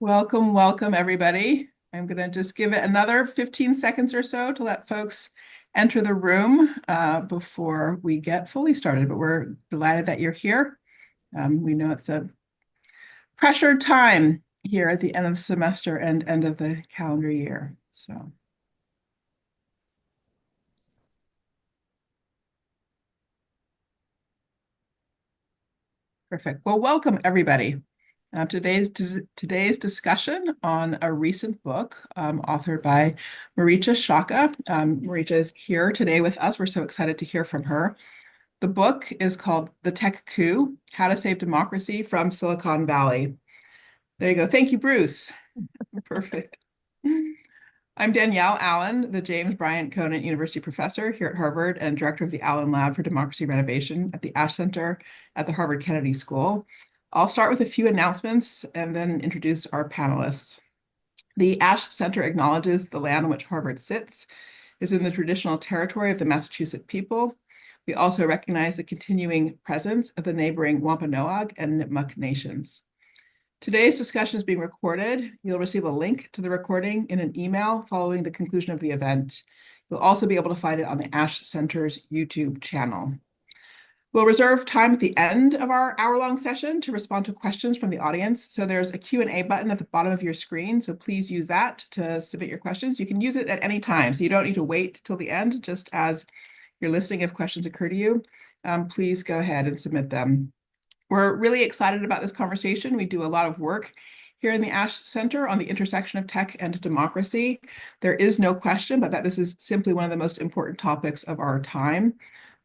Welcome, welcome, everybody. I'm going to just give it another 15 seconds or so to let folks enter the room before we get fully started, but we're delighted that you're here. We know it's a pressured time here at the end of the semester and end of the calendar year. So, perfect. Well, welcome, everybody. Today's discussion on a recent book authored by Marietje Schaake. Marietje is here today with us. We're so excited to hear from her. The book is called The Tech Coup: How to Save Democracy from Silicon Valley. There you go. Thank you, Bruce. Perfect. I'm Danielle Allen, the James Bryant Conant University professor here at Harvard and director of the Allen Lab for Democracy Renovation at the Ash Center at the Harvard Kennedy School. I'll start with a few announcements and then introduce our panelists. The Ash Center acknowledges the land on which Harvard sits is in the traditional territory of the Massachusetts people. We also recognize the continuing presence of the neighboring Wampanoag and Nipmuc nations. Today's discussion is being recorded. You'll receive a link to the recording in an email following the conclusion of the event. You'll also be able to find it on the Ash Center's YouTube channel. We'll reserve time at the end of our hour-long session to respond to questions from the audience. So there's a Q&A button at the bottom of your screen. So please use that to submit your questions. You can use it at any time. So you don't need to wait till the end. Just as you're listening, if questions occur to you, please go ahead and submit them. We're really excited about this conversation. We do a lot of work here in the Ash Center on the intersection of tech and democracy. There is no question but that this is simply one of the most important topics of our time.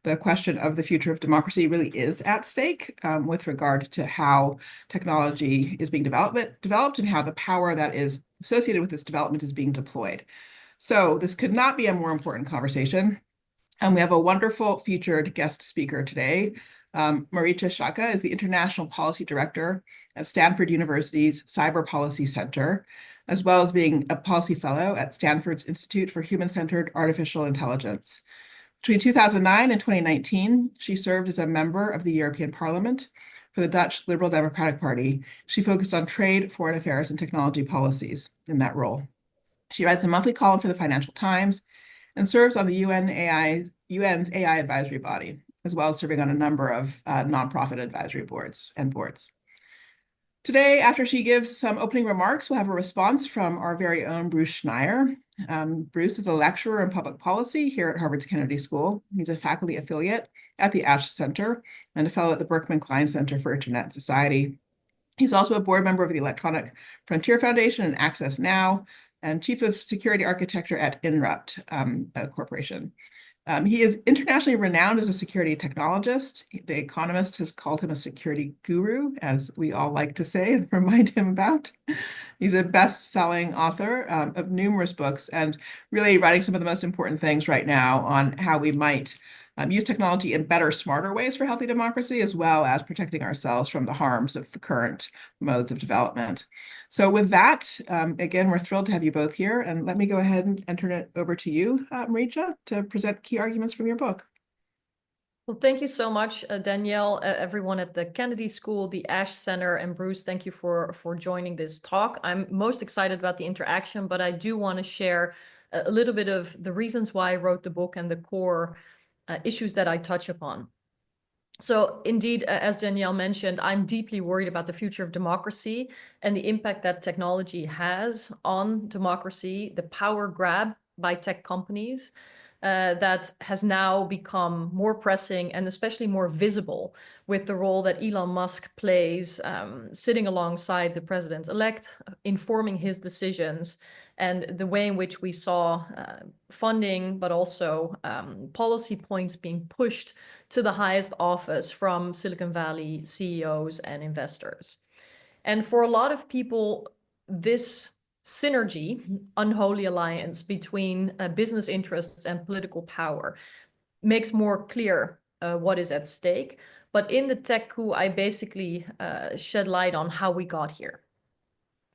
The question of the future of democracy really is at stake with regard to how technology is being developed and how the power that is associated with this development is being deployed. So this could not be a more important conversation. And we have a wonderful featured guest speaker today. Marietje Schaake is the International Policy Director at Stanford University's Cyber Policy Center, as well as being a policy fellow at Stanford's Institute for Human-Centered Artificial Intelligence. Between 2009 and 2019, she served as a member of the European Parliament for the Dutch Liberal Democratic Party. She focused on trade, foreign affairs, and technology policies in that role. She writes a monthly column for the Financial Times and serves on the UN's AI advisory body, as well as serving on a number of nonprofit advisory boards. Today, after she gives some opening remarks, we'll have a response from our very own Bruce Schneier. Bruce is a lecturer in public policy here at Harvard's Kennedy School. He's a faculty affiliate at the Ash Center and a fellow at the Berkman Klein Center for Internet and Society. He's also a board member of the Electronic Frontier Foundation and Access Now, and chief of security architecture at Inrupt Corporation. He is internationally renowned as a security technologist. The Economist has called him a security guru, as we all like to say and remind him about. He's a best-selling author of numerous books and really writing some of the most important things right now on how we might use technology in better, smarter ways for healthy democracy, as well as protecting ourselves from the harms of the current modes of development. So with that, again, we're thrilled to have you both here. And let me go ahead and turn it over to you, Marietje, to present key arguments from your book. Well, thank you so much, Danielle, everyone at the Kennedy School, the Ash Center, and Bruce, thank you for joining this talk. I'm most excited about the interaction, but I do want to share a little bit of the reasons why I wrote the book and the core issues that I touch upon. So indeed, as Danielle mentioned, I'm deeply worried about the future of democracy and the impact that technology has on democracy, the power grab by tech companies that has now become more pressing and especially more visible with the role that Elon Musk plays, sitting alongside the president-elect, informing his decisions, and the way in which we saw funding, but also policy points being pushed to the highest office from Silicon Valley CEOs and investors. And for a lot of people, this synergy, unholy alliance between business interests and political power makes more clear what is at stake. But in the tech coup, I basically shed light on how we got here.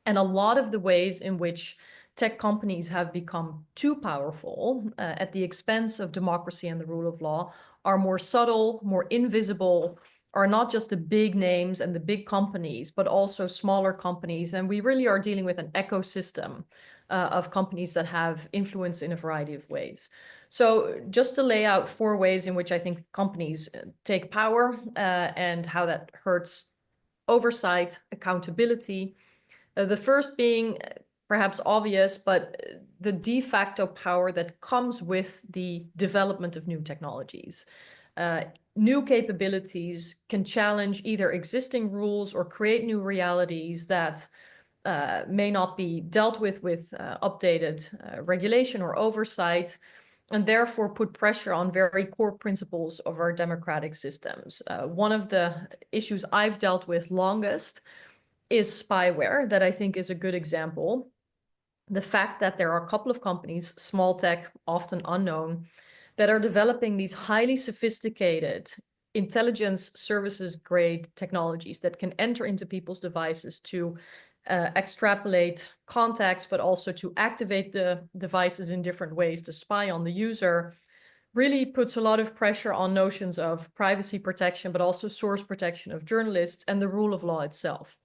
And a lot of the ways in which tech companies have become too powerful at the expense of democracy and the rule of law are more subtle, more invisible, are not just the big names and the big companies, but also smaller companies. And we really are dealing with an ecosystem of companies that have influence in a variety of ways. So just to lay out 4 ways in which I think companies take power and how that hurts oversight, accountability. The first being perhaps obvious, but the de facto power that comes with the development of new technologies. New capabilities can challenge either existing rules or create new realities that may not be dealt with updated regulation or oversight, and therefore put pressure on very core principles of our democratic systems. One of the issues I've dealt with longest is spyware, that I think is a good example. The fact that there are a couple of companies, small tech, often unknown, that are developing these highly sophisticated intelligence services grade technologies that can enter into people's devices to extrapolate contacts, but also to activate the devices in different ways to spy on the user, really puts a lot of pressure on notions of privacy protection, but also source protection of journalists and the rule of law itself.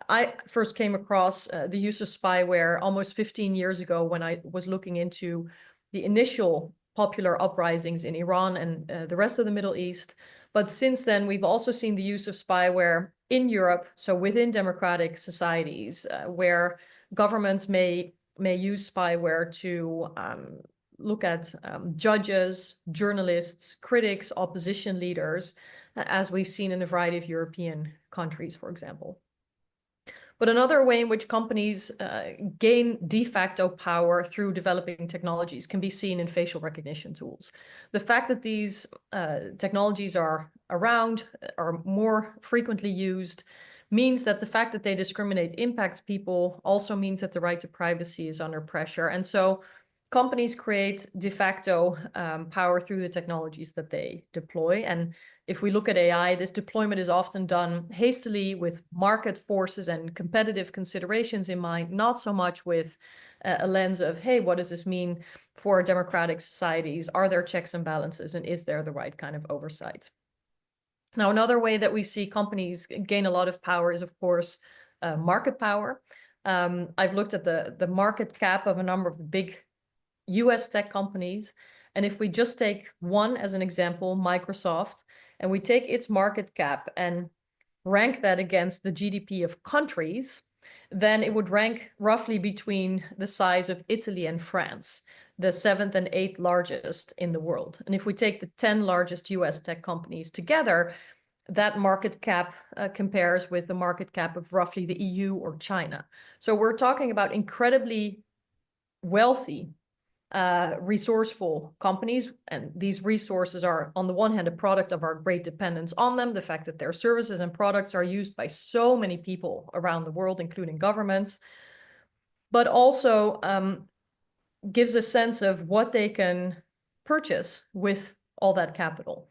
I first came across the use of spyware almost 15 years ago when I was looking into the initial popular uprisings in Iran and the rest of the Middle East. But since then, we've also seen the use of spyware in Europe, so within democratic societies, where governments may use spyware to look at judges, journalists, critics, opposition leaders, as we've seen in a variety of European countries, for example. But another way in which companies gain de facto power through developing technologies can be seen in facial recognition tools. The fact that these technologies are around, are more frequently used, means that the fact that they discriminate impacts people also means that the right to privacy is under pressure. And so companies create de facto power through the technologies that they deploy. And if we look at AI, this deployment is often done hastily with market forces and competitive considerations in mind, not so much with a lens of, hey, what does this mean for democratic societies? Are there checks and balances? And is there the right kind of oversight? Now, another way that we see companies gain a lot of power is, of course, market power. I've looked at the market cap of a number of big US tech companies. And if we just take one as an example, Microsoft, and we take its market cap and rank that against the GDP of countries, then it would rank roughly between the size of Italy and France, the 7th and 8th largest in the world. And if we take the 10 largest US tech companies together, that market cap compares with the market cap of roughly the EU or China. So we're talking about incredibly wealthy, resourceful companies, and these resources are, on the one hand, a product of our great dependence on them, the fact that their services and products are used by so many people around the world, including governments, but also gives a sense of what they can purchase with all that capital.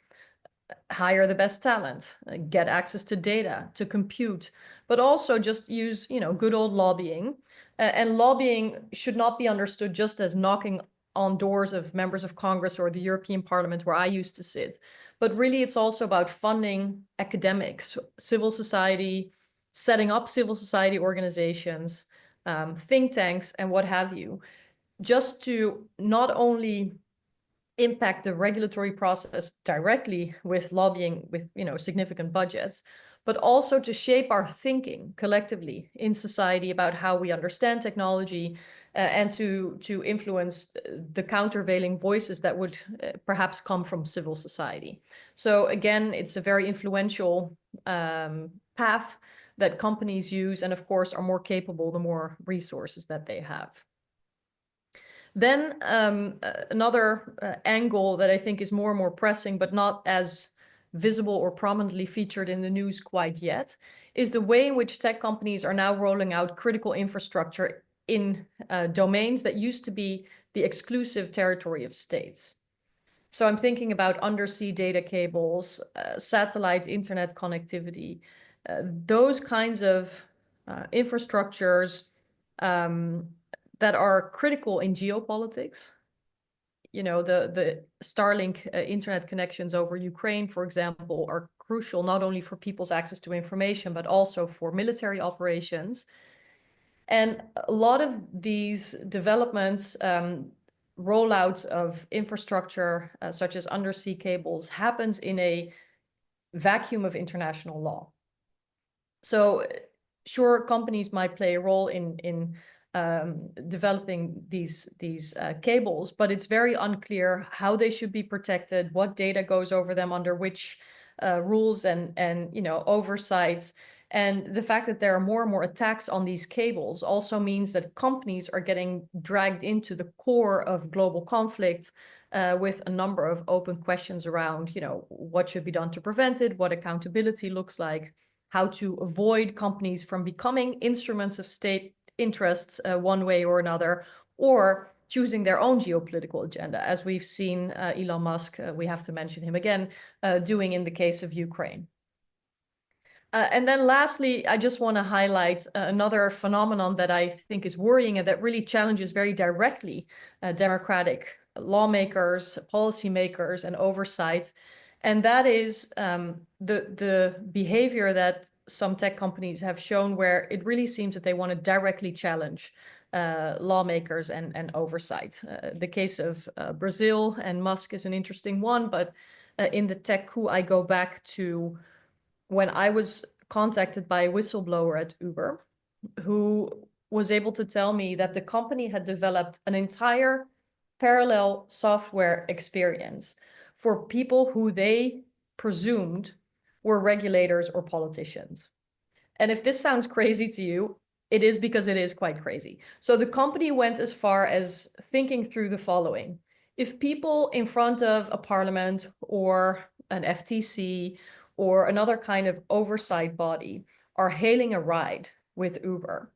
Hire the best talent, get access to data, to compute, but also just use, good old lobbying. And lobbying should not be understood just as knocking on doors of members of Congress or the European Parliament, where I used to sit. But really, it's also about funding academics, civil society, setting up civil society organizations, think tanks, and what have you, just to not only impact the regulatory process directly with lobbying with significant budgets, but also to shape our thinking collectively in society about how we understand technology, and to influence the countervailing voices that would perhaps come from civil society. So again, it's a very influential path that companies use, and of course are more capable the more resources that they have. Then another angle that I think is more and more pressing, but not as visible or prominently featured in the news quite yet, is the way in which tech companies are now rolling out critical infrastructure in domains that used to be the exclusive territory of states. So I'm thinking about undersea data cables, satellite internet connectivity, those kinds of infrastructures that are critical in geopolitics, the Starlink internet connections over Ukraine, for example, are crucial not only for people's access to information, but also for military operations. And a lot of these developments, rollouts of infrastructure, such as undersea cables, happens in a vacuum of international law. So sure, companies might play a role in developing these cables, but it's very unclear how they should be protected, what data goes over them, under which rules and oversights. And the fact that there are more and more attacks on these cables also means that companies are getting dragged into the core of global conflict, with a number of open questions around, what should be done to prevent it, what accountability looks like, how to avoid companies from becoming instruments of state interests one way or another, or choosing their own geopolitical agenda, as we've seen Elon Musk, we have to mention him again, doing in the case of Ukraine. And then lastly, I just want to highlight another phenomenon that I think is worrying and that really challenges very directly democratic lawmakers, policymakers, and oversight. And that is the behavior that some tech companies have shown, where it really seems that they want to directly challenge lawmakers and oversight. The case of Brazil and Musk is an interesting one, but in the Tech Coup, I go back to when I was contacted by a whistleblower at Uber, who was able to tell me that the company had developed an entire parallel software experience for people who they presumed were regulators or politicians. And if this sounds crazy to you, it is, because it is quite crazy. So the company went as far as thinking through the following. If people in front of a parliament or an FTC or another kind of oversight body are hailing a ride with Uber,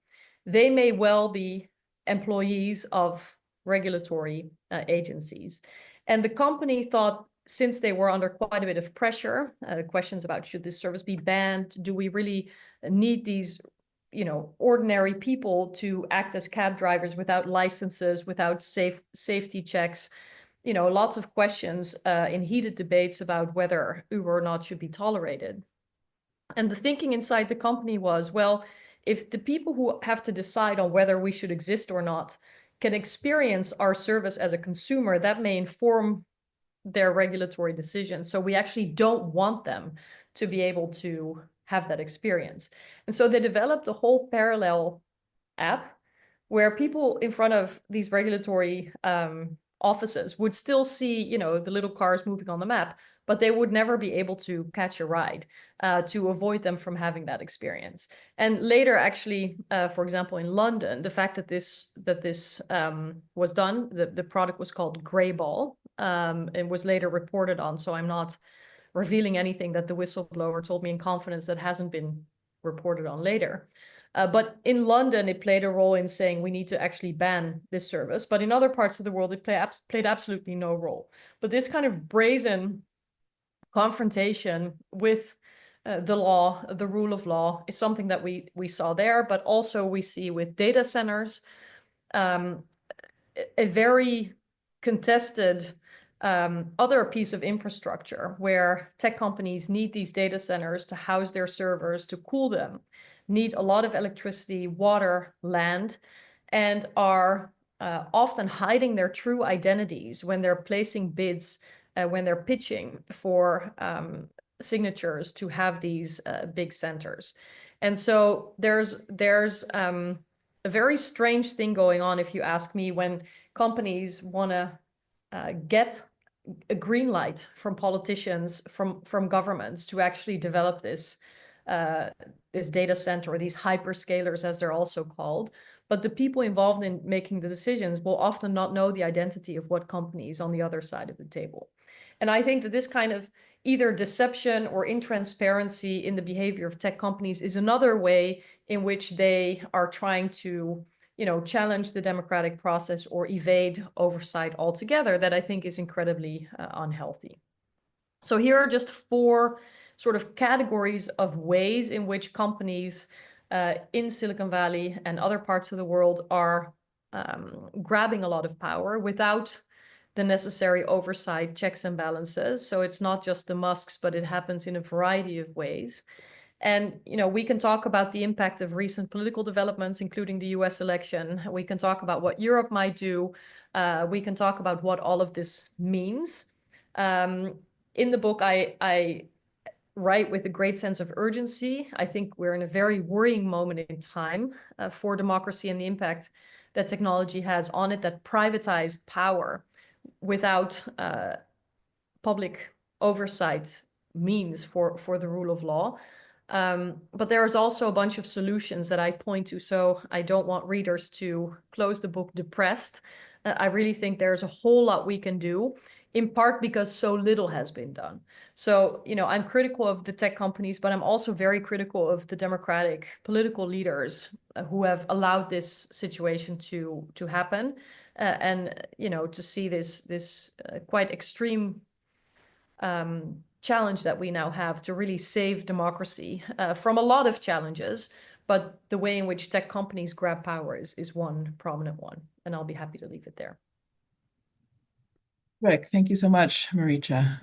they may well be employees of regulatory agencies. And the company thought, since they were under quite a bit of pressure, questions about should this service be banned, do we really need these ordinary people to act as cab drivers without licenses, without safety checks, lots of questions in heated debates about whether Uber or not should be tolerated. And the thinking inside the company was, well, if the people who have to decide on whether we should exist or not can experience our service as a consumer, that may inform their regulatory decisions. So we actually don't want them to be able to have that experience. And so they developed a whole parallel app where people in front of these regulatory offices would still see, the little cars moving on the map, but they would never be able to catch a ride to avoid them from having that experience. And later, actually, for example, in London, the fact that this was done, the product was called Greyball, and was later reported on. So I'm not revealing anything that the whistleblower told me in confidence that hasn't been reported on later. But in London, it played a role in saying we need to actually ban this service. But in other parts of the world, it played absolutely no role. But this kind of brazen confrontation with the law, the rule of law, is something that we saw there, but also we see with data centers, a very contested other piece of infrastructure where tech companies need these data centers to house their servers, to cool them, need a lot of electricity, water, land, and are often hiding their true identities when they're placing bids, when they're pitching for signatures to have these big centers. And so there's a very strange thing going on, if you ask me, when companies want to get a green light from politicians, from governments, to actually develop this data center, or these hyperscalers, as they're also called. But the people involved in making the decisions will often not know the identity of what companies on the other side of the table. And I think that this kind of either deception or intransparency in the behavior of tech companies is another way in which they are trying to challenge the democratic process or evade oversight altogether, that I think is incredibly unhealthy. So here are just 4 sort of categories of ways in which companies in Silicon Valley and other parts of the world are grabbing a lot of power without the necessary oversight, checks and balances. So it's not just the Musks, but it happens in a variety of ways. And, we can talk about the impact of recent political developments, including the US election. We can talk about what Europe might do. We can talk about what all of this means. In the book, I write with a great sense of urgency. I think we're in a very worrying moment in time for democracy and the impact that technology has on it, that privatized power without public oversight means for the rule of law. But there is also a bunch of solutions that I point to, so I don't want readers to close the book depressed. I really think there's a whole lot we can do, in part because so little has been done. So, I'm critical of the tech companies, but I'm also very critical of the democratic political leaders who have allowed this situation to happen, and to see this quite extreme challenge that we now have to really save democracy from a lot of challenges. But the way in which tech companies grab power is one prominent one. And I'll be happy to leave it there. Rick, thank you so much, Marietje.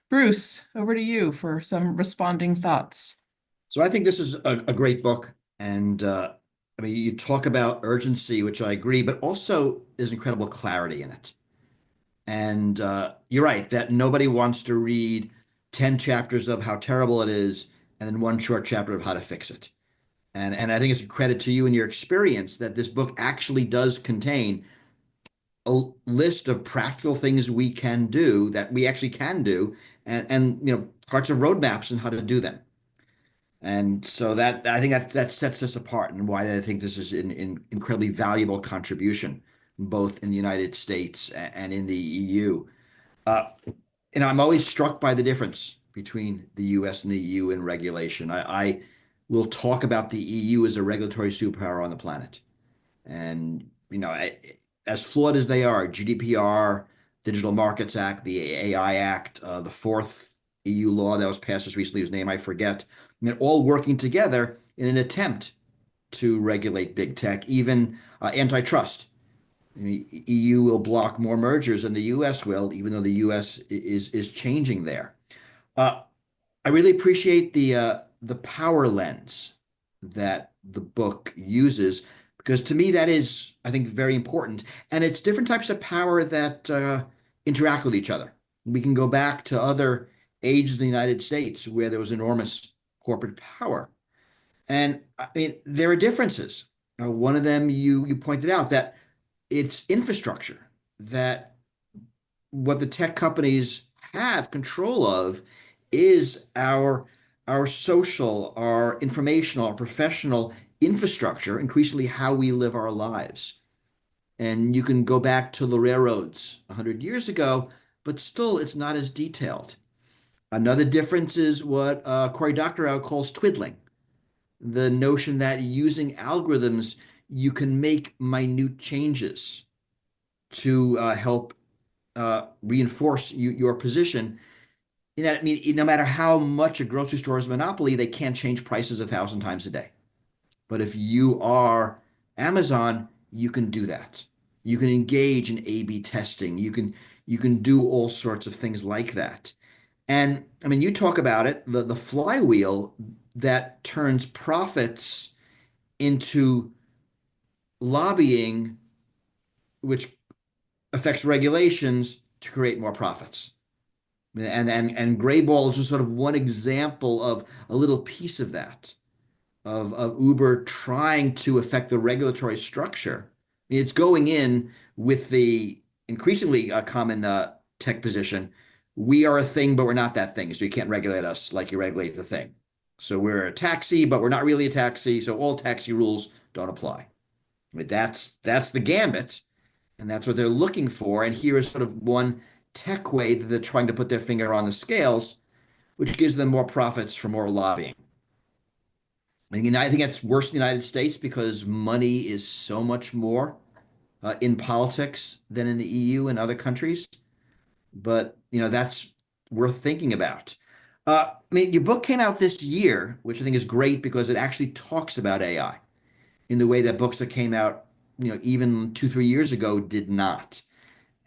Bruce, over to you for some responding thoughts. So I think this is a great book. And I mean, you talk about urgency, which I agree, but also there's incredible clarity in it. And you're right that nobody wants to read 10 chapters of how terrible it is and then one short chapter of how to fix it. And I think it's a credit to you and your experience that this book actually does contain a list of practical things we can do that we actually can do, and parts of roadmaps and how to do them. And so that I think that sets us apart, and why I think this is an incredibly valuable contribution, both in the United States and in the EU. I'm always struck by the difference between the US and the EU in regulation. I will talk about the EU as a regulatory superpower on the planet. And, as flawed as they are, GDPR, Digital Markets Act, the AI Act, the fourth EU law that was passed just recently, whose name I forget, and they're all working together in an attempt to regulate big tech, even antitrust. I mean, EU will block more mergers than the US will, even though the US is changing there. I really appreciate the power lens that the book uses, because to me that is, I think, very important. And it's different types of power that interact with each other. We can go back to other ages in the United States where there was enormous corporate power. And I mean, there are differences. One of them you pointed out, that it's infrastructure, that what the tech companies have control of is our social, our informational, our professional infrastructure, increasingly how we live our lives. And you can go back to the railroads 100 years ago, but still it's not as detailed. Another difference is what Cory Doctorow calls twiddling. The notion that using algorithms, you can make minute changes to help reinforce your position. In that, I mean, no matter how much a grocery store is a monopoly, they can't change prices 1,000 times a day. But if you are Amazon, you can do that. You can engage in A/B testing. You can do all sorts of things like that. And I mean, you talk about it, the flywheel that turns profits into lobbying, which affects regulations to create more profits. And Grayball is just sort of one example of a little piece of that, of Uber trying to affect the regulatory structure. It's going in with the increasingly common tech position. We are a thing, but we're not that thing. So you can't regulate us like you regulate the thing. So we're a taxi, but we're not really a taxi. So all taxi rules don't apply. I mean, that's the gambit, and that's what they're looking for. And here is sort of one tech way that they're trying to put their finger on the scales, which gives them more profits for more lobbying. I think it's worse in the United States because money is so much more in politics than in the EU and other countries. But, that's worth thinking about. I mean, your book came out this year, which I think is great because it actually talks about AI in the way that books that came out, even 2, 3 years ago did not.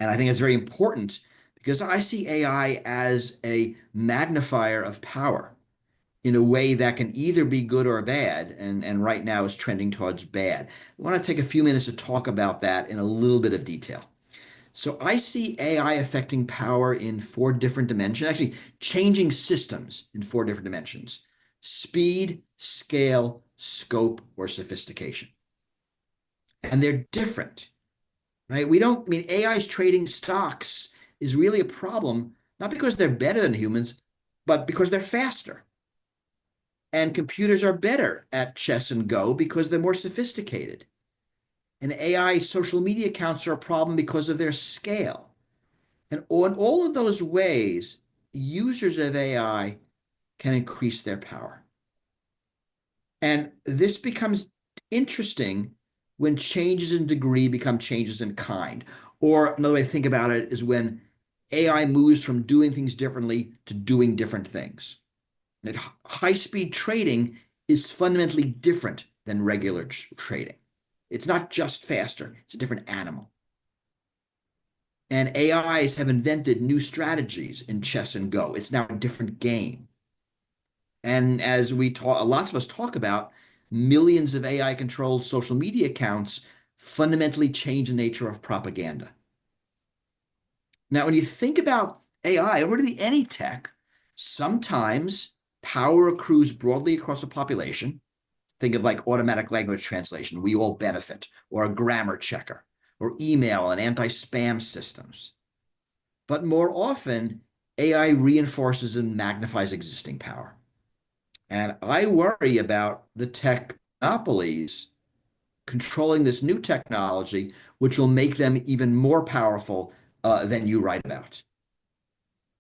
And I think it's very important because I see AI as a magnifier of power in a way that can either be good or bad, and right now is trending towards bad. I want to take a few minutes to talk about that in a little bit of detail. So I see AI affecting power in four different dimensions, actually changing systems in four different dimensions: speed, scale, scope, or sophistication. And they're different, right? I mean, AI's trading stocks is really a problem, not because they're better than humans, but because they're faster. And computers are better at chess and Go because they're more sophisticated. And AI social media accounts are a problem because of their scale. And in all of those ways, users of AI can increase their power. And this becomes interesting when changes in degree become changes in kind. Or another way to think about it is when AI moves from doing things differently to doing different things. That high-speed trading is fundamentally different than regular trading. It's not just faster, it's a different animal. And AIs have invented new strategies in chess and Go. It's now a different game. And as lots of us talk about, millions of AI-controlled social media accounts fundamentally change the nature of propaganda. Now, when you think about AI, or really any tech, sometimes power accrues broadly across a population. Think of like automatic language translation, we all benefit, or a grammar checker, or email and anti-spam systems. But more often, AI reinforces and magnifies existing power. And I worry about the tech monopolies controlling this new technology, which will make them even more powerful than you write about.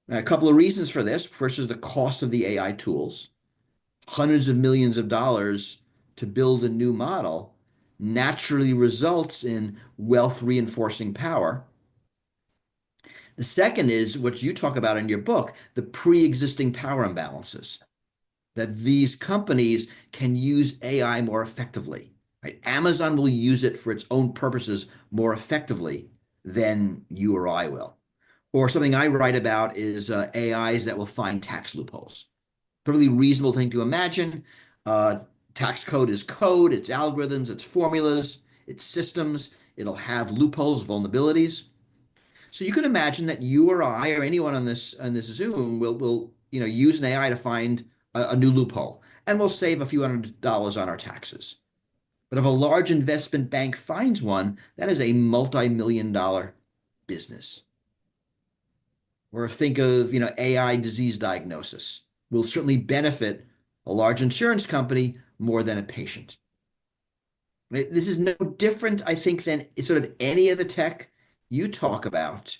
Now, a couple of reasons for this. First is the cost of the AI tools. Hundreds of millions of dollars to build a new model naturally results in wealth reinforcing power. The second is what you talk about in your book, the pre-existing power imbalances, that these companies can use AI more effectively. Right? Amazon will use it for its own purposes more effectively than you or I will. Or something I write about is AIs that will find tax loopholes. Perfectly reasonable thing to imagine. Tax code is code, it's algorithms, it's formulas, it's systems. It'll have loopholes, vulnerabilities. So you can imagine that you or I or anyone on this Zoom will use an AI to find a new loophole, and we'll save a few $100s on our taxes. But if a large investment bank finds one, that is a multi-million-dollar business. Or think of AI disease diagnosis will certainly benefit a large insurance company more than a patient. Right? This is no different, I think, than sort of any of the tech you talk about.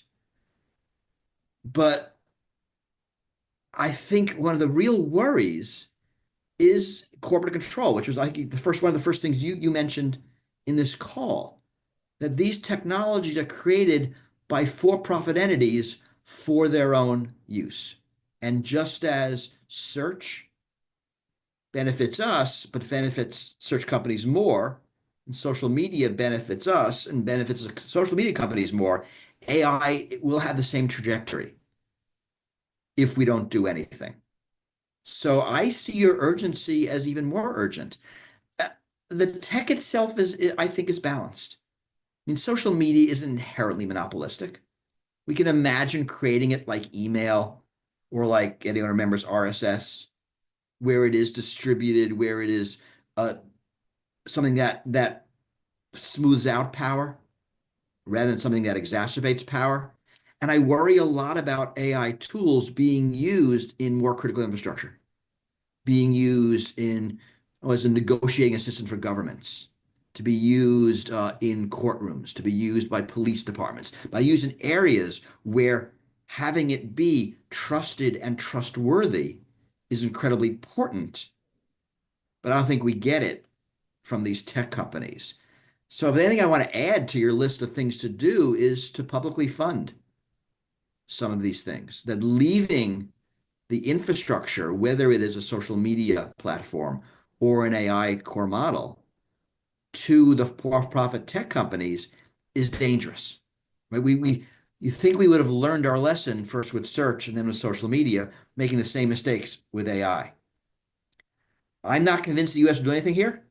But I think one of the real worries is corporate control, which was like one of the first things you mentioned in this call, that these technologies are created by for-profit entities for their own use. And just as search benefits us, but benefits search companies more, and social media benefits us and benefits social media companies more, AI will have the same trajectory if we don't do anything. So I see your urgency as even more urgent. The tech itself I think, is balanced. I mean, social media isn't inherently monopolistic. We can imagine creating it like email or like anyone remembers RSS, where it is distributed, where it is something that smooths out power rather than something that exacerbates power. And I worry a lot about AI tools being used in more critical infrastructure, being used as a negotiating assistant for governments, to be used in courtrooms, to be used by police departments, by used in areas where having it be trusted and trustworthy is incredibly important. But I don't think we get it from these tech companies. So if anything I want to add to your list of things to do is to publicly fund some of these things, that leaving the infrastructure, whether it is a social media platform or an AI core model, to the for-profit tech companies is dangerous. Right? You think we would have learned our lesson first with search and then with social media, making the same mistakes with AI. I'm not convinced the US will do anything here.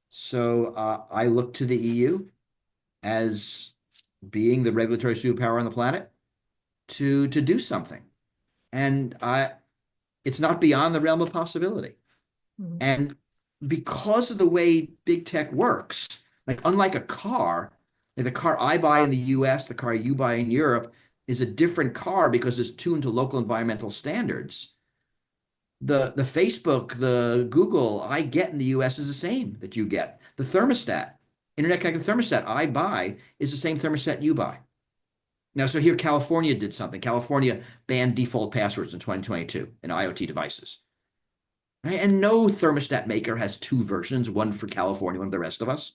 So I look to the EU as being the regulatory superpower on the planet to do something. And it's not beyond the realm of possibility. Mhm. And because of the way big tech works, like unlike a car, like the car I buy in the US, the car you buy in Europe is a different car because it's tuned to local environmental standards. The Facebook, the Google I get in the US is the same that you get. The thermostat, internet connected thermostat I buy is the same thermostat you buy. Now, so here California did something. California banned default passwords in 2022 in IoT devices. Right? And no thermostat maker has two versions, one for California, one for the rest of us.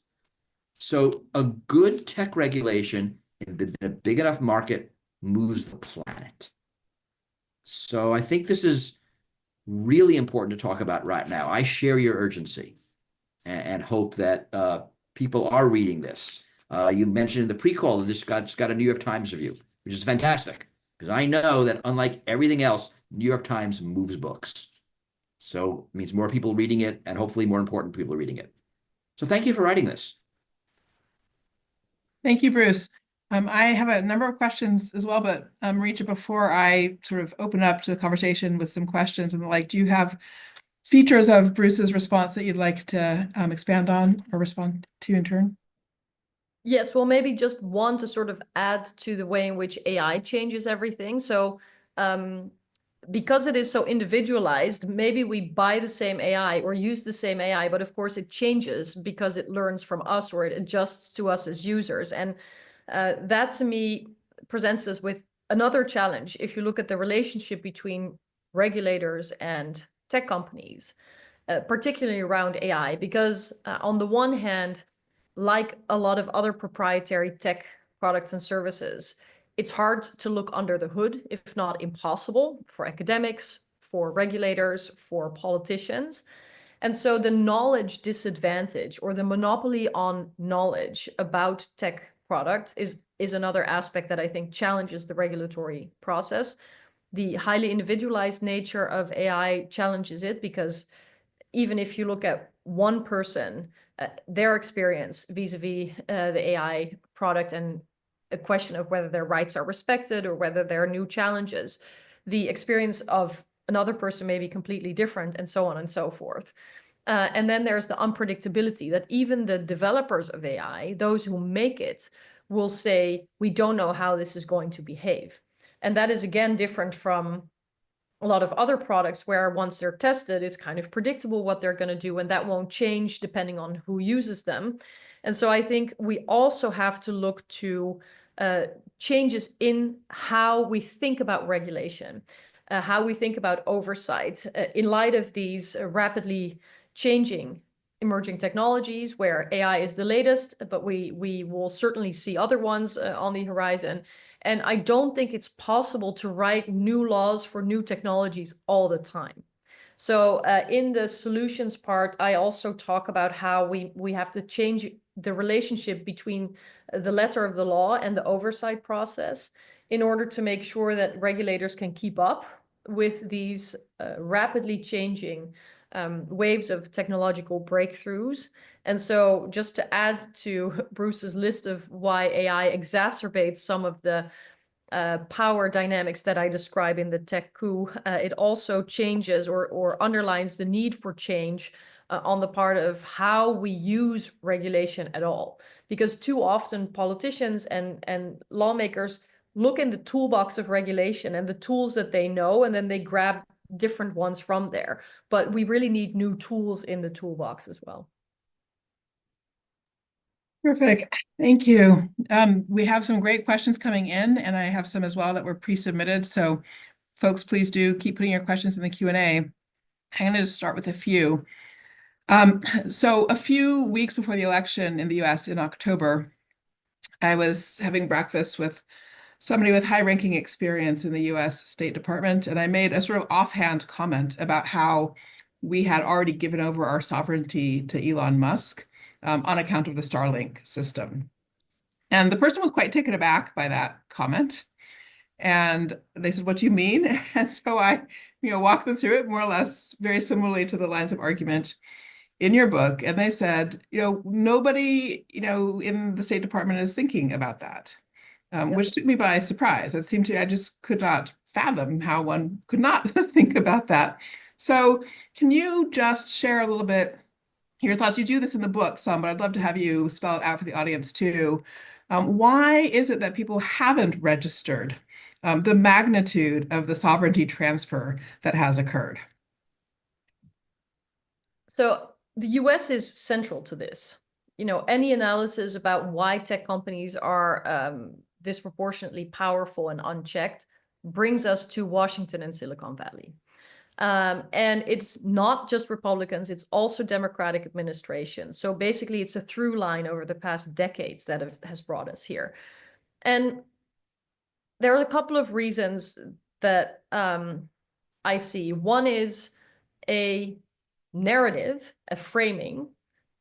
So a good tech regulation in a big enough market moves the planet. So I think this is really important to talk about right now. I share your urgency and hope that people are reading this. You mentioned in the pre-call that this got a New York Times review, which is fantastic because I know that unlike everything else, New York Times moves books. So it means more people reading it and hopefully more important people reading it. So thank you for writing this. Thank you, Bruce. I have a number of questions as well, but Marietje, before I sort of open up to the conversation with some questions and the like, do you have features of Bruce's response that you'd like to expand on or respond to in turn? Yes, well, maybe just one to sort of add to the way in which AI changes everything. So because it is so individualized, maybe we buy the same AI or use the same AI, but of course it changes because it learns from us or it adjusts to us as users. And that to me presents us with another challenge. If you look at the relationship between regulators and tech companies, particularly around AI, because on the one hand, like a lot of other proprietary tech products and services, it's hard to look under the hood, if not impossible, for academics, for regulators, for politicians. And so the knowledge disadvantage or the monopoly on knowledge about tech products is another aspect that I think challenges the regulatory process. The highly individualized nature of AI challenges it because even if you look at one person, their experience vis-a-vis the AI product and a question of whether their rights are respected or whether there are new challenges, the experience of another person may be completely different, and so on and so forth. And then there's the unpredictability that even the developers of AI, those who make it, will say, we don't know how this is going to behave. And that is, again, different from a lot of other products where once they're tested, it's kind of predictable what they're going to do, and that won't change depending on who uses them. And so I think we also have to look to changes in how we think about regulation, how we think about oversight in light of these rapidly changing emerging technologies where AI is the latest, but we will certainly see other ones on the horizon. And I don't think it's possible to write new laws for new technologies all the time. So in the solutions part, I also talk about how we have to change the relationship between the letter of the law and the oversight process in order to make sure that regulators can keep up with these rapidly changing waves of technological breakthroughs. And so just to add to Bruce's list of why AI exacerbates some of the power dynamics that I describe in the Tech Coup, it also changes or underlines the need for change on the part of how we use regulation at all. Because too often politicians and lawmakers look in the toolbox of regulation and the tools that they know, and then they grab different ones from there. But we really need new tools in the toolbox as well. Perfect. Thank you. We have some great questions coming in, and I have some as well that were pre-submitted. So folks, please do keep putting your questions in the Q&A. I'm going to just start with a few. So a few weeks before the election in the US in October, I was having breakfast with somebody with high-ranking experience in the US State Department, and I made a sort of offhand comment about how we had already given over our sovereignty to Elon Musk on account of the Starlink system. And the person was quite taken aback by that comment. And they said, what do you mean? And so I, walked them through it more or less very similarly to the lines of argument in your book. And they said, nobody, in the State Department is thinking about that, which took me by surprise. It seemed to, I just could not fathom how one could not think about that. So can you just share a little bit your thoughts? You do this in the book some, but I'd love to have you spell it out for the audience too. Why is it that people haven't registered the magnitude of the sovereignty transfer that has occurred? So the US is central to this. Any analysis about why tech companies are disproportionately powerful and unchecked brings us to Washington and Silicon Valley. And it's not just Republicans, it's also Democratic administrations. So basically, it's a through line over the past decades that has brought us here. And there are a couple of reasons that I see. One is a narrative, a framing,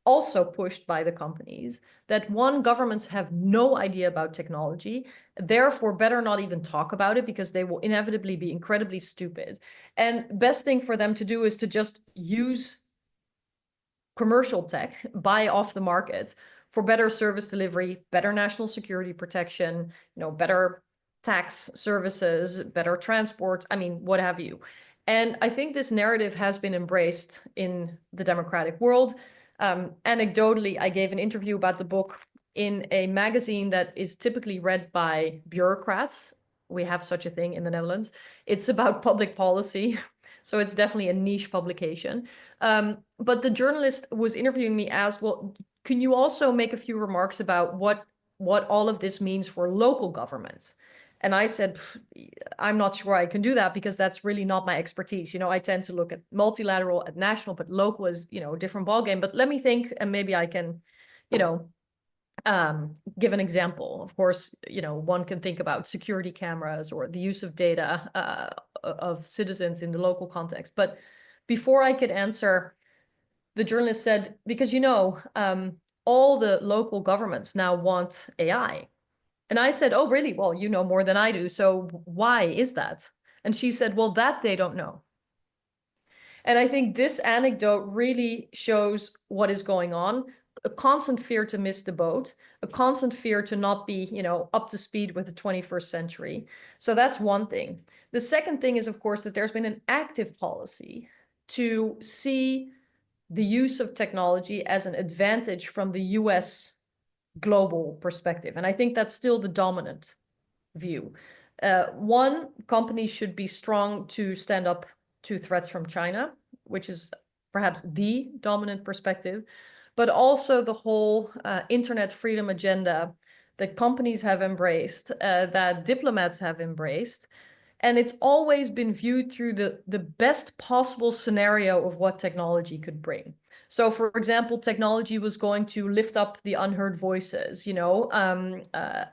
also pushed by the companies, that governments have no idea about technology, therefore better not even talk about it because they will inevitably be incredibly stupid. And best thing for them to do is to just use commercial tech, buy off the market for better service delivery, better national security protection, better tax services, better transport, what have you. And I think this narrative has been embraced in the democratic world. Anecdotally, I gave an interview about the book in a magazine that is typically read by bureaucrats. We have such a thing in the Netherlands. It's about public policy. So it's definitely a niche publication. But the journalist was interviewing me asked, well, can you also make a few remarks about what all of this means for local governments? And I said, I'm not sure I can do that because that's really not my expertise. I tend to look at multilateral, at national, but local is, a different ballgame. But let me think, and maybe I can, give an example. Of course, one can think about security cameras or the use of data of citizens in the local context. But before I could answer, the journalist said, because all the local governments now want AI. And I said, oh, really? Well, you know more than I do. So why is that? And she said, well, that they don't know. And I think this anecdote really shows what is going on. A constant fear to miss the boat, a constant fear to not be, up to speed with the 21st century. So that's one thing. The second thing is, of course, that there's been an active policy to see the use of technology as an advantage from the US global perspective. And I think that's still the dominant view. One, companies should be strong to stand up to threats from China, which is perhaps the dominant perspective, but also the whole internet freedom agenda that companies have embraced, that diplomats have embraced. And it's always been viewed through the best possible scenario of what technology could bring. So, for example, technology was going to lift up the unheard voices,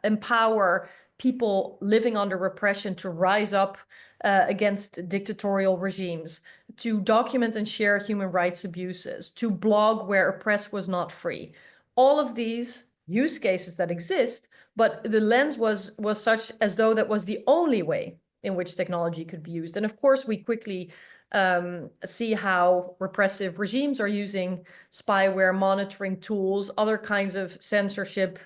empower people living under repression to rise up against dictatorial regimes, to document and share human rights abuses, to blog where a press was not free. All of these use cases that exist, but the lens was such as though that was the only way in which technology could be used. And of course, we quickly see how repressive regimes are using spyware, monitoring tools, other kinds of censorship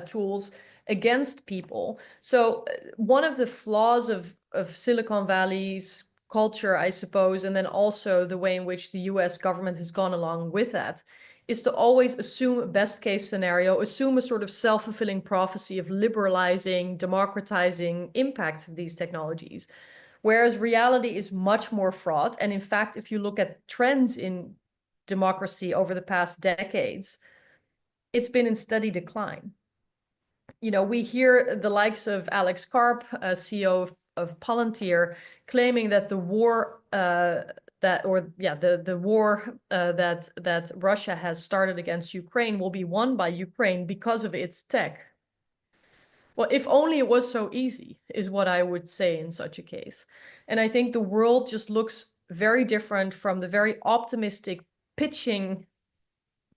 tools against people. So one of the flaws of Silicon Valley's culture, I suppose, and then also the way in which the US government has gone along with that, is to always assume a best case scenario, assume a sort of self-fulfilling prophecy of liberalizing, democratizing impacts of these technologies. Whereas reality is much more fraught. And in fact, if you look at trends in democracy over the past decades, it's been in steady decline. We hear the likes of Alex Karp, CEO of Palantir, claiming that the war that Russia has started against Ukraine will be won by Ukraine because of its tech. Well, if only it was so easy, is what I would say in such a case. And I think the world just looks very different from the very optimistic pitching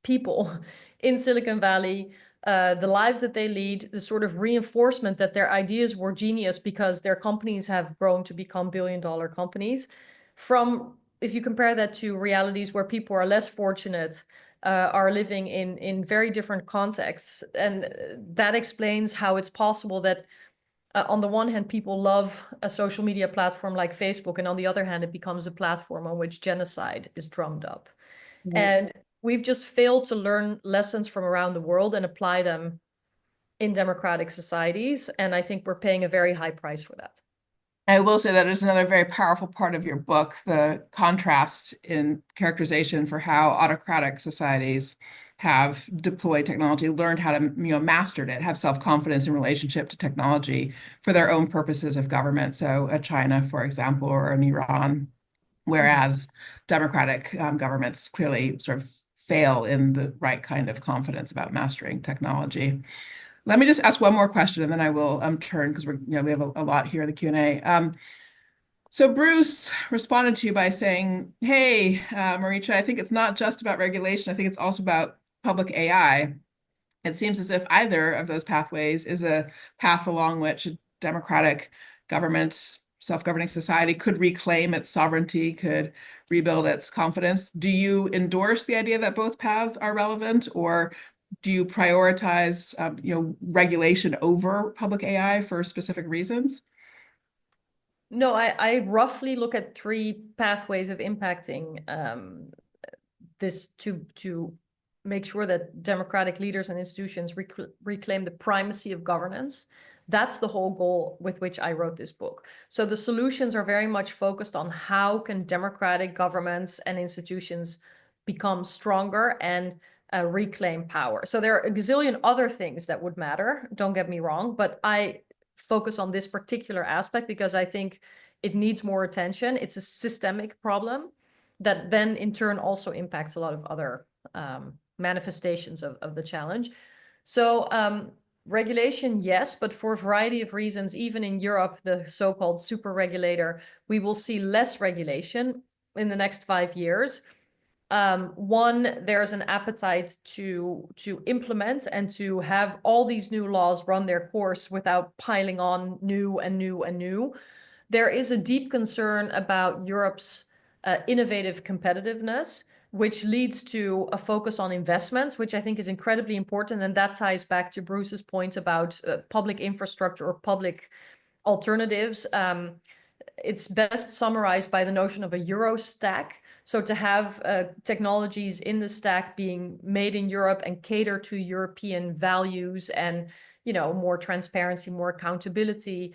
people in Silicon Valley the lives that they lead, the sort of reinforcement that their ideas were genius because their companies have grown to become billion-dollar companies. From, if you compare that to realities where people are less fortunate, are living in very different contexts, and that explains how it's possible that on the one hand, people love a social media platform like Facebook, and on the other hand, it becomes a platform on which genocide is drummed up. Mm-hmm. And we've just failed to learn lessons from around the world and apply them in democratic societies. And I think we're paying a very high price for that. I will say that is another very powerful part of your book, the contrast in characterization for how autocratic societies have deployed technology, learned how to, mastered it, have self-confidence in relationship to technology for their own purposes of government. So a China, for example, or an Iran, whereas democratic governments clearly sort of fail in the right kind of confidence about mastering technology. Let me just ask one more question, and then I will turn, because we have a lot here in the Q&A. So Bruce responded to you by saying, hey, Marietje, I think it's not just about regulation. I think it's also about public AI. It seems as if either of those pathways is a path along which a democratic government, self-governing society could reclaim its sovereignty, could rebuild its confidence. Do you endorse the idea that both paths are relevant, or do you prioritize, regulation over public AI for specific reasons? No, I roughly look at three pathways of impacting this to make sure that democratic leaders and institutions reclaim the primacy of governance. That's the whole goal with which I wrote this book. So the solutions are very much focused on how can democratic governments and institutions become stronger and reclaim power. So there are a gazillion other things that would matter, don't get me wrong, but I focus on this particular aspect because I think it needs more attention. It's a systemic problem that then in turn also impacts a lot of other manifestations of the challenge. So regulation, yes, but for a variety of reasons, even in Europe, the so-called super regulator, we will see less regulation in the next 5 years. One, there's an appetite to implement and to have all these new laws run their course without piling on new and new and new. There is a deep concern about Europe's innovative competitiveness, which leads to a focus on investments, which I think is incredibly important. And that ties back to Bruce's point about public infrastructure or public alternatives. It's best summarized by the notion of a Euro stack. So to have technologies in the stack being made in Europe and cater to European values and, more transparency, more accountability,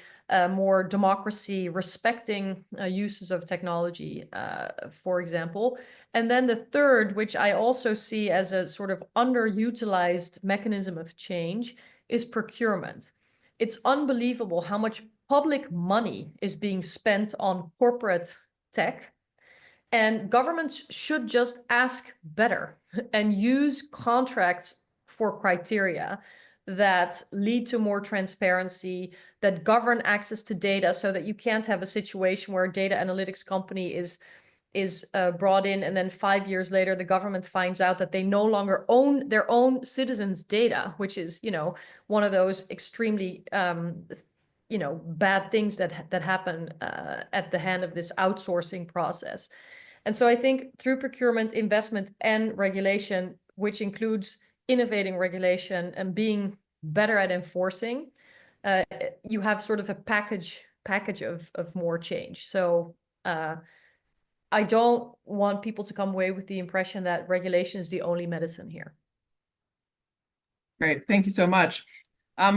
more democracy, respecting uses of technology, for example. And then the third, which I also see as a sort of underutilized mechanism of change, is procurement. It's unbelievable how much public money is being spent on corporate tech, and governments should just ask better and use contracts for criteria that lead to more transparency, that govern access to data so that you can't have a situation where a data analytics company is brought in, and then 5 years later, the government finds out that they no longer own their own citizens' data, which is, one of those extremely, bad things that happen at the hand of this outsourcing process. And so I think through procurement, investment, and regulation, which includes innovating regulation and being better at enforcing, you have sort of a package of more change. So I don't want people to come away with the impression that regulation is the only medicine here. Great, thank you so much.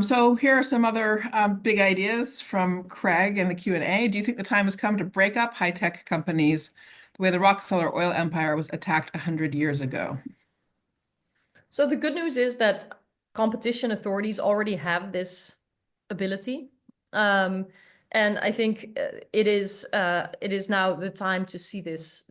So here are some other big ideas from Craig in the Q&A. Do you think the time has come to break up high-tech companies the way the Rockefeller oil empire was attacked 100 years ago? So the good news is that competition authorities already have this ability. And I think it is now the time to see this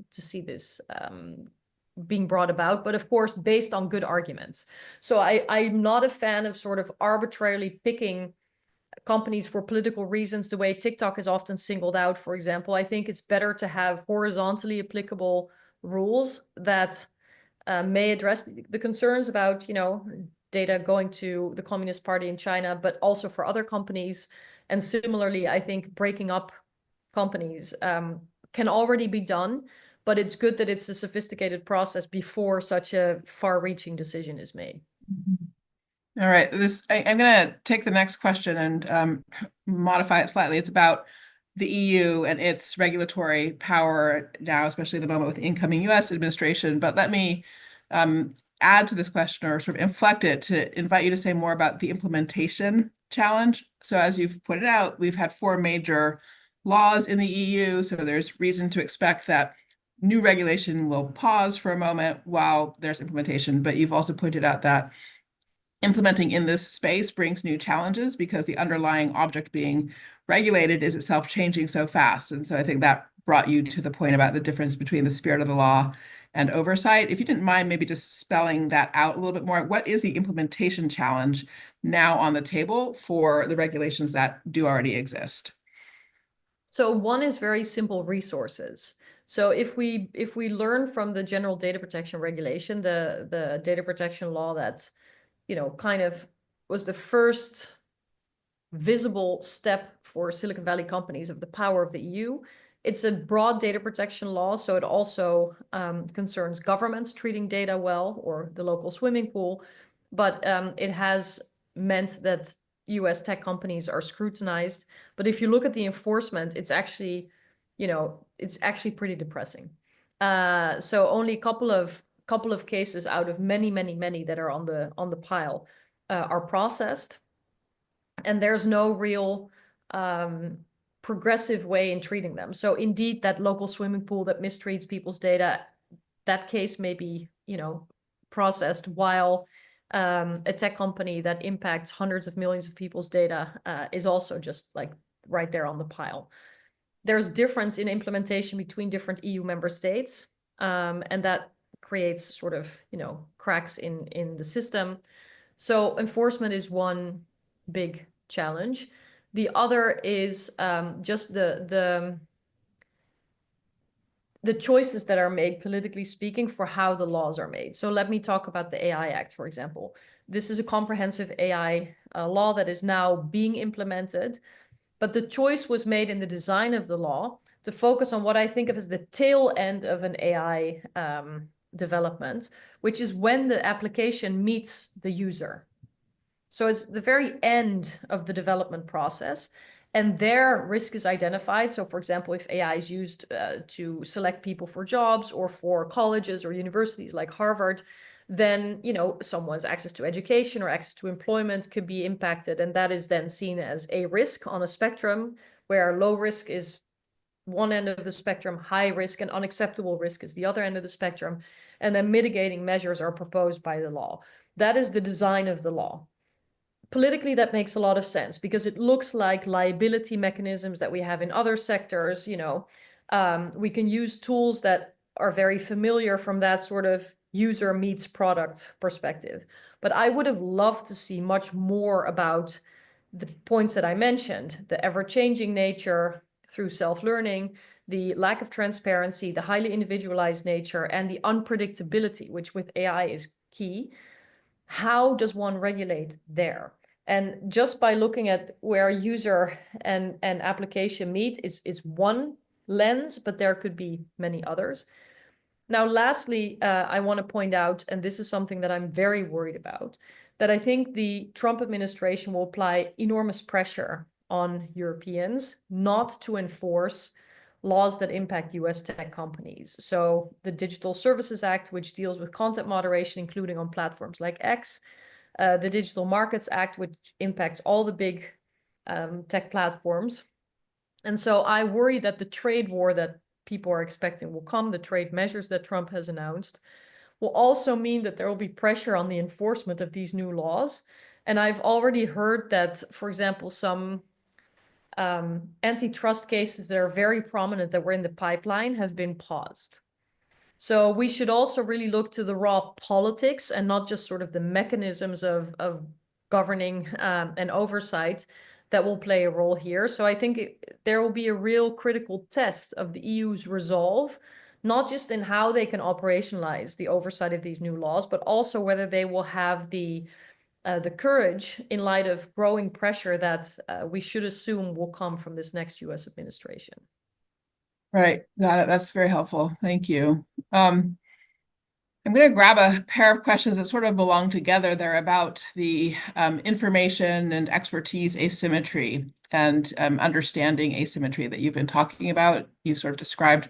being brought about, but of course, based on good arguments. So I'm not a fan of sort of arbitrarily picking companies for political reasons, the way TikTok is often singled out, for example. I think it's better to have horizontally applicable rules that may address the concerns about, data going to the Communist Party in China, but also for other companies. And similarly, I think breaking up companies can already be done, but it's good that it's a sophisticated process before such a far-reaching decision is made. All right, I'm going to take the next question and modify it slightly. It's about the EU and its regulatory power now, especially at the moment with the incoming US administration. But let me add to this question, or sort of inflect it, to invite you to say more about the implementation challenge. So as you've pointed out, we've had 4 major laws in the EU, so there's reason to expect that new regulation will pause for a moment while there's implementation. But you've also pointed out that implementing in this space brings new challenges because the underlying object being regulated is itself changing so fast. And so I think that brought you to the point about the difference between the spirit of the law and oversight. If you didn't mind maybe just spelling that out a little bit more, what is the implementation challenge now on the table for the regulations that do already exist? So one is very simple: resources. So if we learn from the general data protection regulation, the data protection law that, you know, kind of was the first visible step for Silicon Valley companies of the power of the EU. It's a broad data protection law, so it also concerns governments treating data well, or the local swimming pool, but it has meant that US tech companies are scrutinized. But if you look at the enforcement, it's actually, you know, it's actually pretty depressing. So only a couple of cases out of many that are on the pile are processed, and there's no real progressive way in treating them. So indeed, that local swimming pool that mistreats people's data, that case may be, you know, processed, while a tech company that impacts hundreds of millions of people's data is also just like right there on the pile. There's difference in implementation between different EU member states, and that creates sort of, you know, cracks in the system. So enforcement is one big challenge. The other is just the choices that are made, politically speaking, for how the laws are made. So let me talk about the AI Act, for example. This is a comprehensive AI law that is now being implemented, but the choice was made in the design of the law to focus on what I think of as the tail end of an AI development, which is when the application meets the user. So it's the very end of the development process, and their risk is identified. So for example, if AI is used to select people for jobs or for colleges or universities like Harvard, then, you know, someone's access to education or access to employment could be impacted. And that is then seen as a risk on a spectrum, where low risk is one end of the spectrum, high risk and unacceptable risk is the other end of the spectrum. And then mitigating measures are proposed by the law. That is the design of the law. Politically, that makes a lot of sense because it looks like liability mechanisms that we have in other sectors. You know, we can use tools that are very familiar from that sort of user meets product perspective. But I would have loved to see much more about the points that I mentioned: the ever-changing nature through self-learning, the lack of transparency, the highly individualized nature, and the unpredictability, which with AI is key. How does one regulate there? And just by looking at where user and application meet is one lens, but there could be many others. Now, lastly, I want to point out, and this is something that I'm very worried about, that I think the Trump administration will apply enormous pressure on Europeans not to enforce laws that impact US tech companies. So the Digital Services Act, which deals with content moderation, including on platforms like X, the Digital Markets Act, which impacts all the big tech platforms. And so I worry that the trade war that people are expecting will come, the trade measures that Trump has announced, will also mean that there will be pressure on the enforcement of these new laws. And I've already heard that, for example, some antitrust cases that are very prominent that were in the pipeline have been paused. So we should also really look to the raw politics and not just sort of the mechanisms of governing and oversight that will play a role here. So I think there will be a real critical test of the EU's resolve, not just in how they can operationalize the oversight of these new laws, but also whether they will have the the courage in light of growing pressure that we should assume will come from this next US administration. Right. Got it. That's very helpful. Thank you. I'm going to grab a pair of questions that sort of belong together. They're about the information and expertise asymmetry and understanding asymmetry that you've been talking about. You sort of described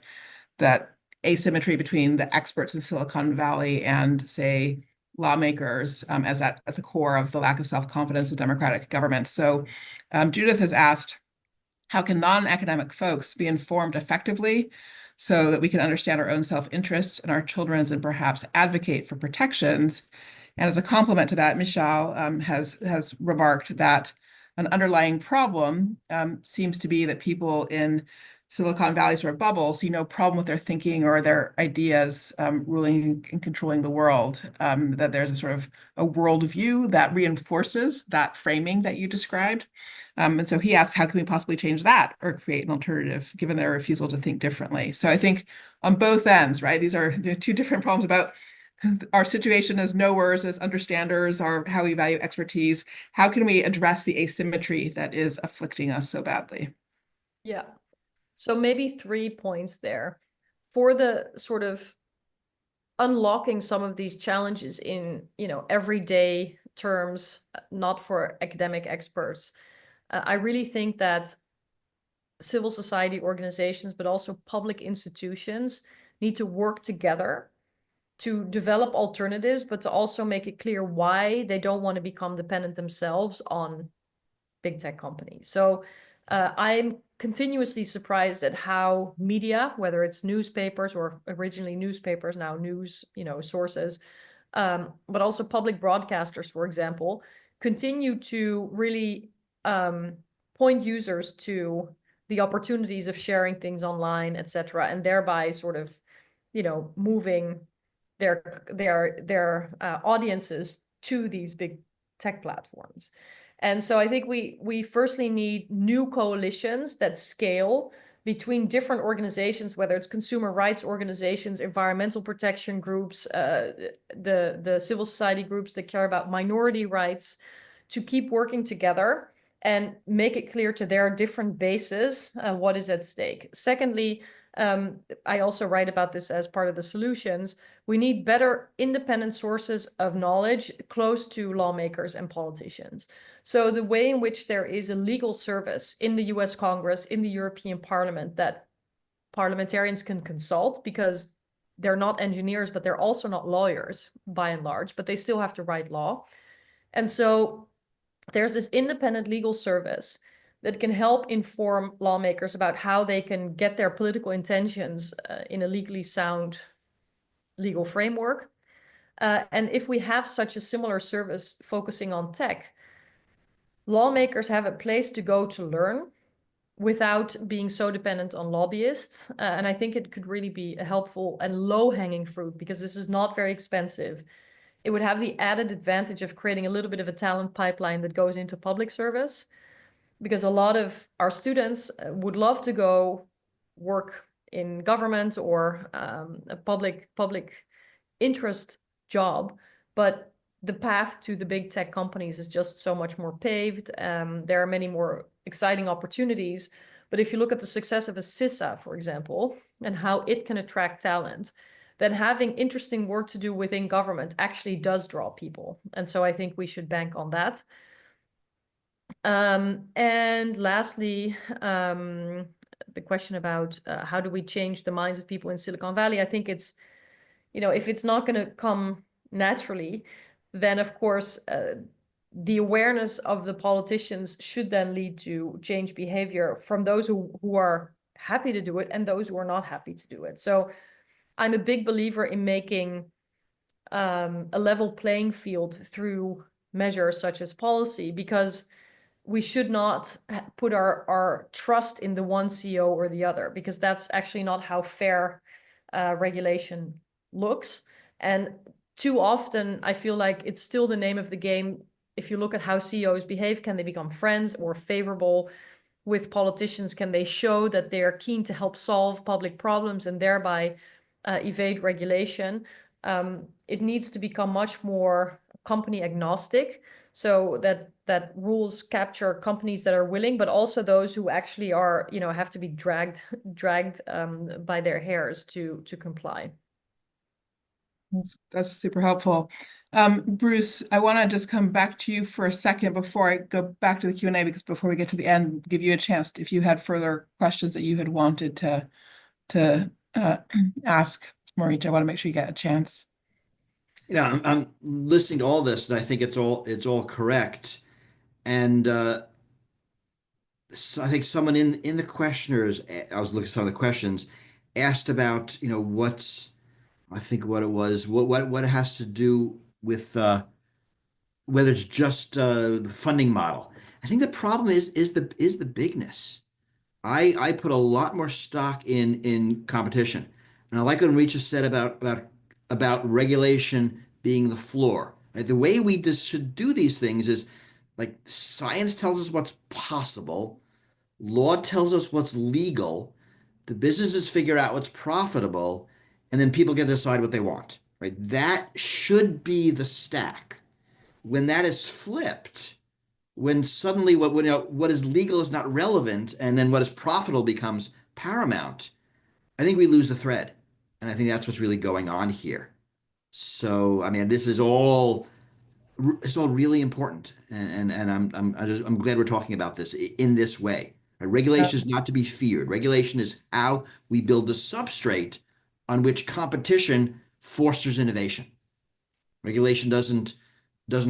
that asymmetry between the experts in Silicon Valley and, say, lawmakers as at the core of the lack of self-confidence of democratic government. So Judith has asked, how can non-academic folks be informed effectively so that we can understand our own self-interest and our children's and perhaps advocate for protections? And as a complement to that, Michelle has remarked that an underlying problem seems to be that people in Silicon Valley sort of bubble see no problem with their thinking or their ideas ruling and controlling the world, that there's a sort of a worldview that reinforces that framing that you described. And so he asked, how can we possibly change that or create an alternative given their refusal to think differently? So I think on both ends, right, these are two different problems about our situation as knowers, as understanders, or how we value expertise. How can we address the asymmetry that is afflicting us so badly? Yeah. So maybe 3 points there. For the sort of unlocking some of these challenges in, everyday terms, not for academic experts, I really think that civil society organizations, but also public institutions, need to work together to develop alternatives, but to also make it clear why they don't want to become dependent themselves on big tech companies. So I'm continuously surprised at how media, whether it's newspapers or originally newspapers, now news, sources, but also public broadcasters, for example, continue to really point users to the opportunities of sharing things online, et cetera, and thereby sort of, moving their audiences to these big tech platforms. And so I think we firstly need new coalitions that scale between different organizations, whether it's consumer rights organizations, environmental protection groups, the civil society groups that care about minority rights, to keep working together and make it clear to their different bases what is at stake. Secondly, I also write about this as part of the solutions. We need better independent sources of knowledge close to lawmakers and politicians. So the way in which there is a legal service in the US Congress, in the European Parliament, that parliamentarians can consult, because they're not engineers, but they're also not lawyers by and large, but they still have to write law. And so there's this independent legal service that can help inform lawmakers about how they can get their political intentions in a legally sound legal framework. And if we have such a similar service focusing on tech, lawmakers have a place to go to learn without being so dependent on lobbyists. And I think it could really be a helpful and low-hanging fruit, because this is not very expensive. It would have the added advantage of creating a little bit of a talent pipeline that goes into public service, because a lot of our students would love to go work in government or a public interest job, but the path to the big tech companies is just so much more paved. There are many more exciting opportunities. But if you look at the success of a CISA, for example, and how it can attract talent, then having interesting work to do within government actually does draw people. And so I think we should bank on that. And lastly, the question about how do we change the minds of people in Silicon Valley? I think it's, if it's not going to come naturally, then of course, the awareness of the politicians should then lead to change behavior from those who are happy to do it and those who are not happy to do it. So I'm a big believer in making a level playing field through measures such as policy, because we should not put our trust in the one CEO or the other, because that's actually not how fair regulation looks. And too often, I feel like it's still the name of the game. If you look at how CEOs behave, can they become friends or favorable with politicians? Can they show that they're keen to help solve public problems and thereby evade regulation? It needs to become much more company agnostic, so that rules capture companies that are willing, but also those who actually are, have to be dragged by their hairs to comply. That's super helpful. Bruce, I want to just come back to you for a second before I go back to the Q&A, because before we get to the end, give you a chance if you had further questions that you had wanted to ask Marietje. I want to make sure you get a chance. I'm listening to all this, and I think it's all correct. And so I think someone in the questioners, I was looking at some of the questions, asked about, I think what it was, what it has to do with whether it's just the funding model. I think the problem is the bigness. I put a lot more stock in competition, and I like what Enrique said about regulation being the floor. Right? The way we just should do these things is like science tells us what's possible, law tells us what's legal, the businesses figure out what's profitable, and then people get to decide what they want. Right? That should be the stack. When that is flipped, when suddenly what is legal is not relevant, and then what is profitable becomes paramount, I think we lose the thread, and I think that's what's really going on here. So, I mean, it's all really important, and I'm glad we're talking about this in this way. Regulation is not to be feared. Regulation is how we build the substrate on which competition fosters innovation. Regulation doesn't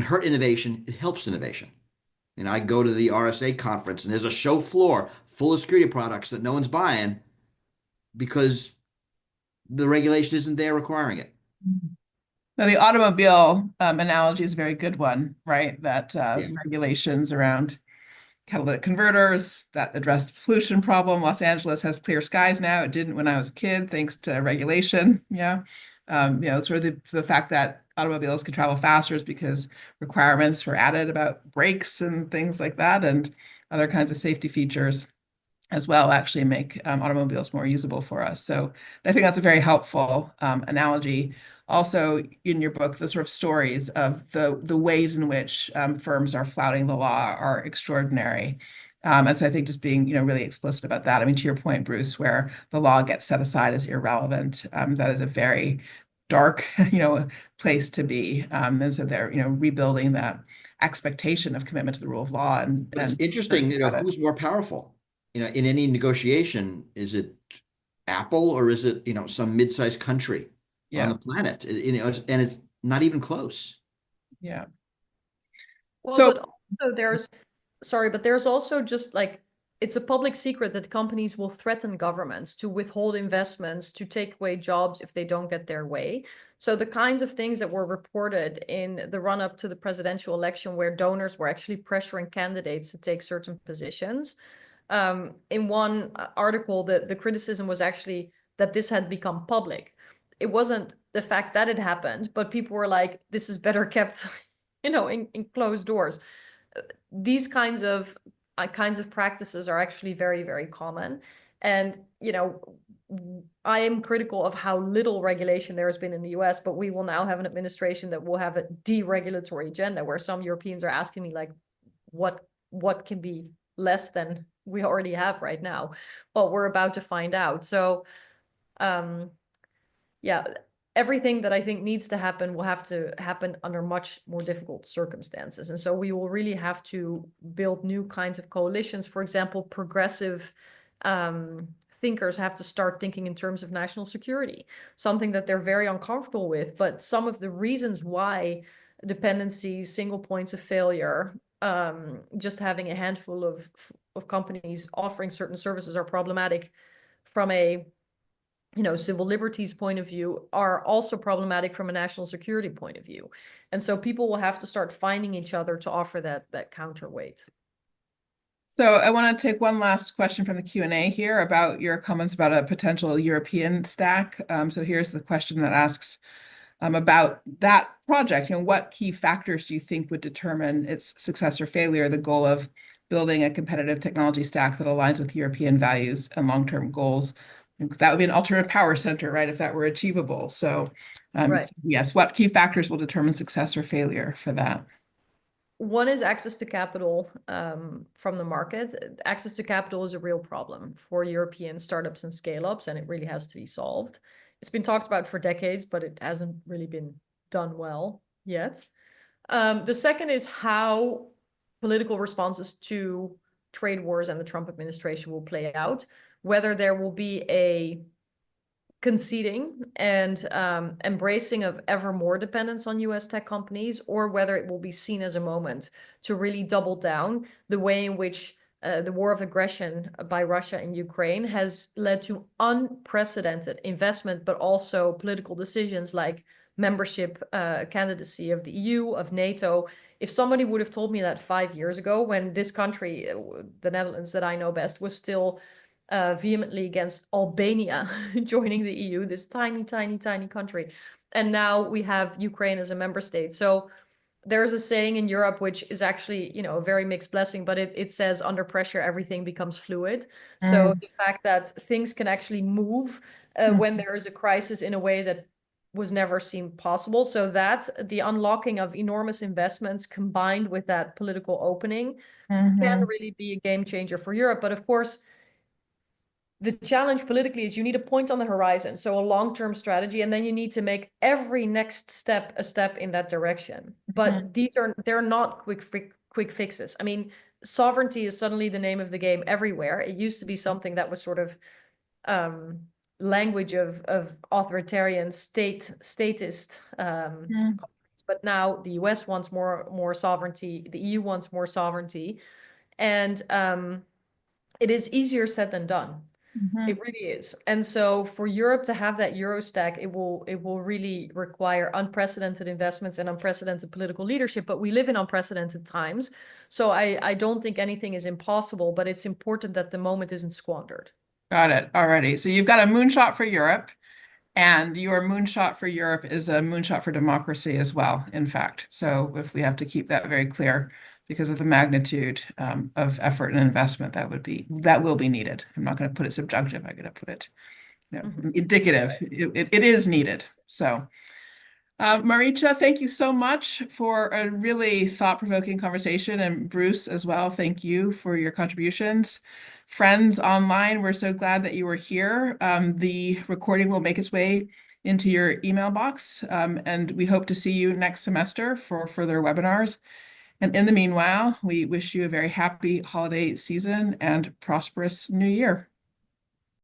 hurt innovation; it helps innovation. And I go to the RSA conference, and there's a show floor full of security products that no one's buying because the regulation isn't there requiring it. Now, the automobile analogy is a very good one, right? That regulations around catalytic converters that address the pollution problem. Los Angeles has clear skies now. It didn't when I was a kid, thanks to regulation. Yeah. Sort of the fact that automobiles can travel faster is because requirements were added about brakes and things like that, and other kinds of safety features as well actually make automobiles more usable for us. So I think that's a very helpful analogy. Also, in your book, the sort of stories of the ways in which firms are flouting the law are extraordinary. And so I think just being, really explicit about that. I mean, to your point, Bruce, where the law gets set aside as irrelevant, that is a very dark, place to be. And so they're, rebuilding that expectation of commitment to the rule of law. But it's interesting, who's more powerful? In any negotiation, is it Apple or is it, some mid-sized country on the planet? And it's not even close. Yeah. Well, so, but also there's also just like, it's a public secret that companies will threaten governments to withhold investments, to take away jobs if they don't get their way. So the kinds of things that were reported in the run-up to the presidential election, where donors were actually pressuring candidates to take certain positions. In one article, the criticism was actually that this had become public. It wasn't the fact that it happened, but people were like, this is better kept, in closed doors. These kinds of practices are actually very, very common. And, I am critical of how little regulation there has been in the US, but we will now have an administration that will have a deregulatory agenda, where some Europeans are asking me, like, what can be less than we already have right now? Well, we're about to find out. So, everything that I think needs to happen will have to happen under much more difficult circumstances. And so we will really have to build new kinds of coalitions. For example, progressive thinkers have to start thinking in terms of national security, something that they're very uncomfortable with. But some of the reasons why dependencies, single points of failure, just having a handful of companies offering certain services are problematic from a civil liberties point of view, are also problematic from a national security point of view. And so people will have to start finding each other to offer that counterweight. So I want to take one last question from the Q&A here about your comments about a potential European stack. So here's the question that asks about that project. What key factors do you think would determine its success or failure, the goal of building a competitive technology stack that aligns with European values and long-term goals? That would be an alternative power center, right, if that were achievable. So, right. Yes, what key factors will determine success or failure for that? one is access to capital from the market. Access to capital is a real problem for European startups and scale-ups, and it really has to be solved. It's been talked about for decades, but it hasn't really been done well yet. The second is how political responses to trade wars and the Trump administration will play out, whether there will be a conceding and embracing of ever more dependence on US tech companies, or whether it will be seen as a moment to really double down the way in which the war of aggression by Russia in Ukraine has led to unprecedented investment, but also political decisions like membership candidacy of the EU, of NATO. If somebody would have told me that 5 years ago, when this country, the Netherlands that I know best, was still vehemently against Albania joining the EU, this tiny, tiny, tiny country. And now we have Ukraine as a member state. So there's a saying in Europe, which is actually, you know, a very mixed blessing, but it says under pressure, everything becomes fluid. So the fact that things can actually move when there is a crisis in a way that was never seen possible. So that's the unlocking of enormous investments combined with that political opening can really be a game changer for Europe. But of course, the challenge politically is you need a point on the horizon, so a long-term strategy, and then you need to make every next step a step in that direction. But they're not quick fixes. I mean, sovereignty is suddenly the name of the game everywhere. It used to be something that was sort of language of authoritarian statist countries. But now the US wants more sovereignty, the EU wants more sovereignty, and it is easier said than done. It really is. And so for Europe to have that Euro stack, it will really require unprecedented investments and unprecedented political leadership. But we live in unprecedented times. So I don't think anything is impossible, but it's important that the moment isn't squandered. Got it. Alrighty. So you've got a moonshot for Europe, and your moonshot for Europe is a moonshot for democracy as well, in fact. So if we have to keep that very clear, because of the magnitude of effort and investment that will be needed. I'm not going to put it subjunctive. I'm going to put it, indicative. It is needed. So, Marietje, thank you so much for a really thought-provoking conversation, and Bruce as well. Thank you for your contributions. Friends online, we're so glad that you were here. The recording will make its way into your email box, and we hope to see you next semester for further webinars. And in the meanwhile, we wish you a very happy holiday season and prosperous new year.